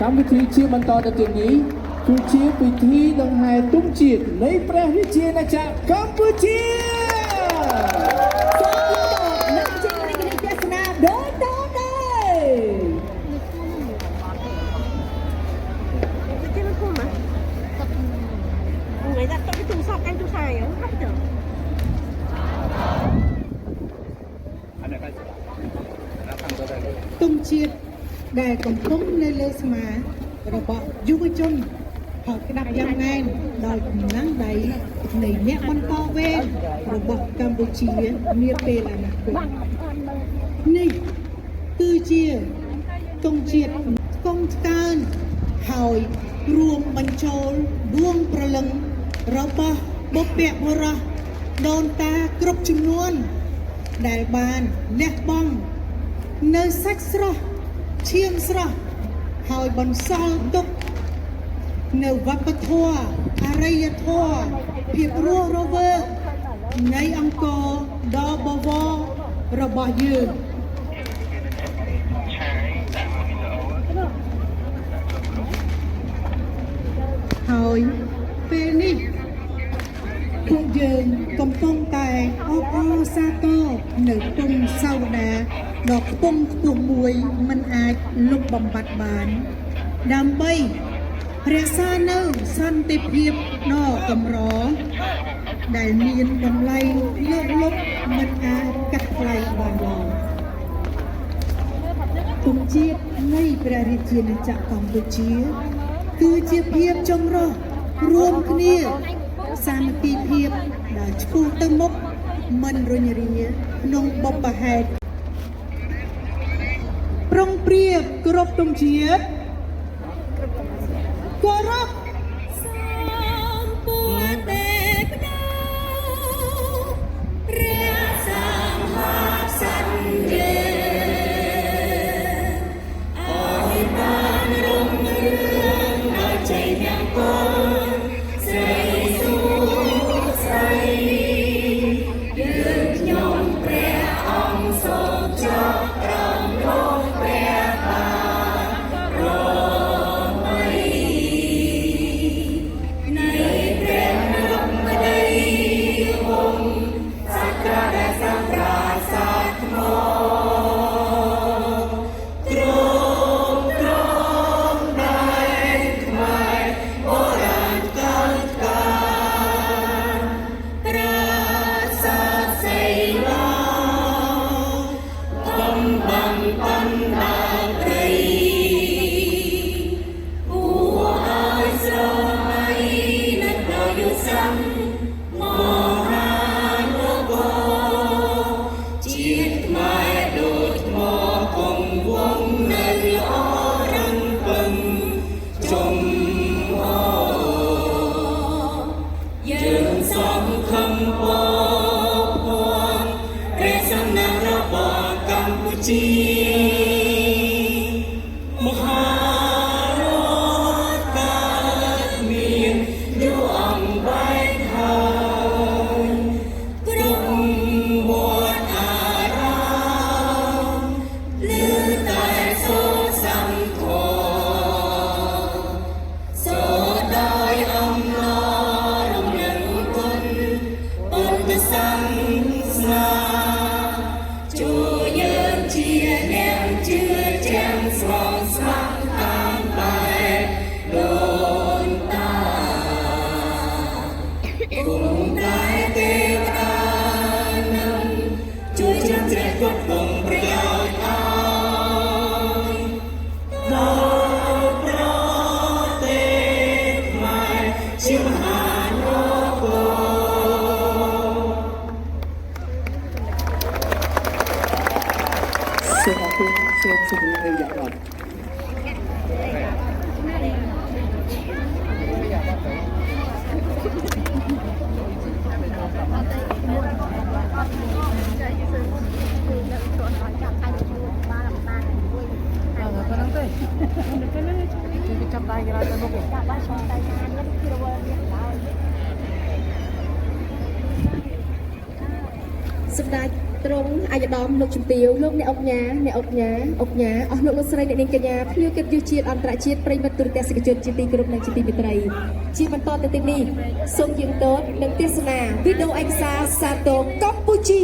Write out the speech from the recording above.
កម្មវិធីជាបន្តទៅទៀតនេះគឺជាពិធីដង្ហែទង់ជាតិនៃព្រះរាជាណាចក្រកម្ពុជាសូមជម្រាបលោកអ្នកនាងដូចតទៅngười ta tôi cái chung sọt anh chung xài ở hết rồi tung chiết đài còn không lên lên mà rồi bỏ du với chung họ cái đạp giang ngang đòi nắng đấy nảy nhẹ bắn to về rồi bỏ Campuchia miệt về là nè này tư chia tung chiết công can hỏi ruộng bánh trâu đuông pra lưngเราบอบเปียบรอโดนตากรบจำนวนได้บานเล็กบ้องเนยซักสระเชียงสระหอยบนซอลตุกเนวัปทัวอะไรยทัวเพียบรัวโรเวอร์ในอังกอร์ดอบวระบายยืนหอยเป็นนี่ពួកយើងកំពុងតែអបអរសាទរនៅគុំសាវតាដ៏ខ្ពង់ខ្ពស់មួយមិនអាចលុបបំបាត់បានដើម្បីរក្សានៅសន្តិភាពដ៏កម្រដែលមានតម្លៃលើសលប់មិនអាចកាត់ថ្លៃបានឡើយគុំជាតិនៃព្រះរាជាណាចក្រកម្ពុជាគឺជាភាពចម្រុះរួមគ្នាសាមគ្គីភាពដែលឆ្ពោះទៅមុខមិនរញរាក្នុងបបហេតុប្រុងប្រៀបគ្រប់ទង់ជាតិគោរពសំពួរទេពតាព្រះសម្មាសម្ពុទ្ធអរិបានរុងរឿងដល់ជ័យមង្គលស្រីមហារតមានយូរអង្វែងហើយគ្រប់វត្តអារាមលឺតែសូរសំធម៌សូរដោយអំណររំលឹងគុណពុទ្ធសាសនាសូមជម្រាបយ៉ាងអត់ សម្ដេច ទ្រង់អាយដាមលោកជំទាវលោកអ្នកអង្គញាអស់លោកស្រីអ្នកនាងកញ្ញាភ្ញៀវកិត្តិយសជាតិអន្តរជាតិប្រិយមិត្តទូរទស្សនិកជនជាទីគោរពនិងជាទីមេត្រីជាបន្តទៅទៀតនេះសូមយើងតបនឹងទេសនាវីដេអូឯកសារសាទរកម្ពុជា